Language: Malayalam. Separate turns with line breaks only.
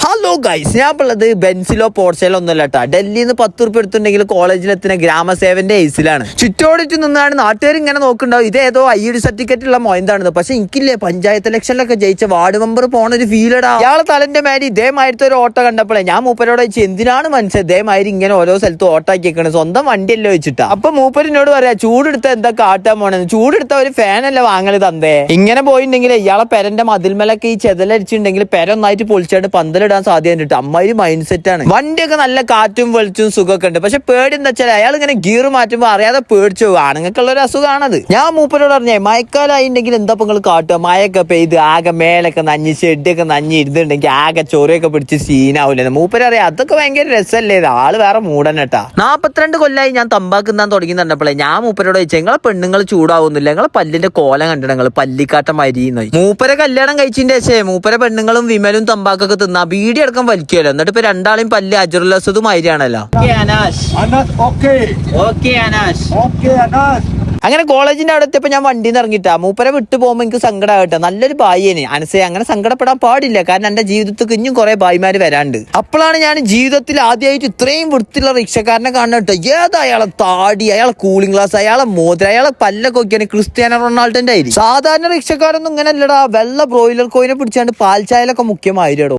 ഹലോ ഗൈസ്, ഞാൻ ഉള്ളത് ബെൻസിലോ പോർച്ചയിലോ ഒന്നുമല്ല കേട്ടോ. ഡൽഹിയിൽ നിന്ന് 10 റുപ്യ എടുത്തിട്ടുണ്ടെങ്കിൽ കോളേജിലെത്തുന്ന ഗ്രാമസേവന്റെ ഏസിലാണ്. ചുറ്റോടിച്ച് നിന്നാണ് നാട്ടുകാർ ഇങ്ങനെ നോക്കുന്നുണ്ടാവും, ഇത് ഏതോ IED സർട്ടിഫിക്കറ്റ് ഉള്ള മൊയന്താണെന്ന്. പക്ഷെ എനിക്കില്ലേ, പഞ്ചായത്ത് ഇലക്ഷനിലൊക്കെ ജയിച്ച വാർഡ് മെമ്പർ പോണ ഒരു ഫീലടാ. ഇയാളെ തലന്റെ മേലെ ഇതേമാതിരത്തെ ഒരു ഓട്ടോ കണ്ടപ്പോഴേ ഞാൻ മൂപ്പരോട് ചോദിച്ചു, എന്തിനാണ് മനസ്സിലായി ഇതേമാതിരി ഇങ്ങനെ ഓരോ സ്ഥലത്തും ഓട്ടാക്കി വെക്കണത്, സ്വന്തം വണ്ടിയല്ലോ വെച്ചിട്ടാ. അപ്പൊ മൂപ്പരിനോട് പറയാ, ചൂടെടുത്ത എന്താ കാട്ടാൻ പോണെന്ന്. ചൂടെടുത്ത ഒരു ഫാനല്ലേ വാങ്ങല് തന്തേ. ഇങ്ങനെ പോയിട്ടുണ്ടെങ്കിൽ ഇയാളെ പെരന്റെ മതിൽമലൊക്കെ ഈ ചെതലടിച്ചിട്ടുണ്ടെങ്കിൽ പെര ഒന്നായിട്ട് പൊളിച്ചാണ്ട് പന്തലിടാൻ സാധ്യത. അമ്മായി മൈൻഡ് സെറ്റ് ആണ്. വണ്ടിയൊക്കെ നല്ല കാറ്റും വെളിച്ചും സുഖമൊക്കെ ഉണ്ട്. പക്ഷെ പേടി എന്താ വെച്ചാൽ അയാൾ ഇങ്ങനെ ഗിയർ മാറ്റുമ്പോൾ അറിയാതെ പേടിച്ചു പോകും. ആണുങ്ങൾക്കുള്ള ഒരു അസുഖമാണത്. ഞാൻ മൂപ്പരോട് പറഞ്ഞേ, മഴക്കാലായിട്ടുണ്ടെങ്കിൽ എന്താ നിങ്ങൾ കാട്ടുക, മഴയൊക്കെ പെയ്ത് ആകെ മേലൊക്കെ നഞ്ഞ് ഷെഡൊക്കെ നഞ്ഞ് ഇരുന്നുണ്ടെങ്കിൽ ആകെ ചൊറിയൊക്കെ പിടിച്ച് സീനാവൂലെന്ന്. മൂപ്പരറിയാം അതൊക്കെ ഭയങ്കര രസമല്ലേ, ആള് വേറെ മൂടനെട്ടാ. 42 കൊല്ലായി ഞാൻ തമ്പാക്കുന്നാൻ തുടങ്ങി തന്നപ്പോഴേ ഞാൻ മൂപ്പരോട് ചോദിച്ചാൽ, നിങ്ങളെ പെണ്ണുങ്ങൾ ചൂടാവുന്നില്ല, നിങ്ങളെ പല്ലിന്റെ കോലം കണ്ടിട്ട് നിങ്ങൾ പല്ലിക്കാട്ടം മരിയുന്നു. മൂപ്പരെ കല്യാണം കഴിച്ചിന്റെ ശേഷം മൂപ്പരെ പെണ്ണുങ്ങളും വിമലും തമ്പാക്കൊക്കെ തിന്നാ ബീഡി അടക്കം വലിക്കുമല്ലോ. എന്നിട്ട് ഇപ്പൊ രണ്ടാളെയും പല്ല് അജറുല്ലസതുമായിരിയാണല്ലോ. അങ്ങനെ കോളേജിന്റെ അവിടെ എത്തിയപ്പോ ഞാൻ വണ്ടിയിൽ നിന്ന് ഇറങ്ങിട്ടാ. മൂപ്പരെ വിട്ടു പോകുമ്പോൾ എനിക്ക് സങ്കടമാകട്ടെ. നല്ലൊരു ഭായിയേനെ അനസേ, അങ്ങനെ സങ്കടപ്പെടാൻ പാടില്ല. കാരണം എന്റെ ജീവിതത്തിൽ ഇനിയും കുറെ ഭായിമാര് വരാണ്ട്. അപ്പോഴാണ് ഞാൻ ജീവിതത്തിൽ ആദ്യമായിട്ട് ഇത്രയും വൃത്തിയുള്ള റിക്ഷക്കാരനെ കാണുന്നത് കേട്ടോ. ഏതാ അയാളെ താടി, അയാളെ കൂളിംഗ് ഗ്ലാസ്, അയാളെ മോതിരം, അയാളെ പല്ലൊക്കെ നോക്കിയാണ് ക്രിസ്ത്യാനോ റൊണാൾഡോന്റെ ആയിരിക്കും. സാധാരണ റിക്ഷക്കാരൊന്നും ഇങ്ങനെ അല്ലടാ. വെള്ള ബ്രോയിലർ കോയിനെ പിടിച്ചാണ്ട് പാൽച്ചായലൊക്കെ മുഖ്യമായിട്ടോ.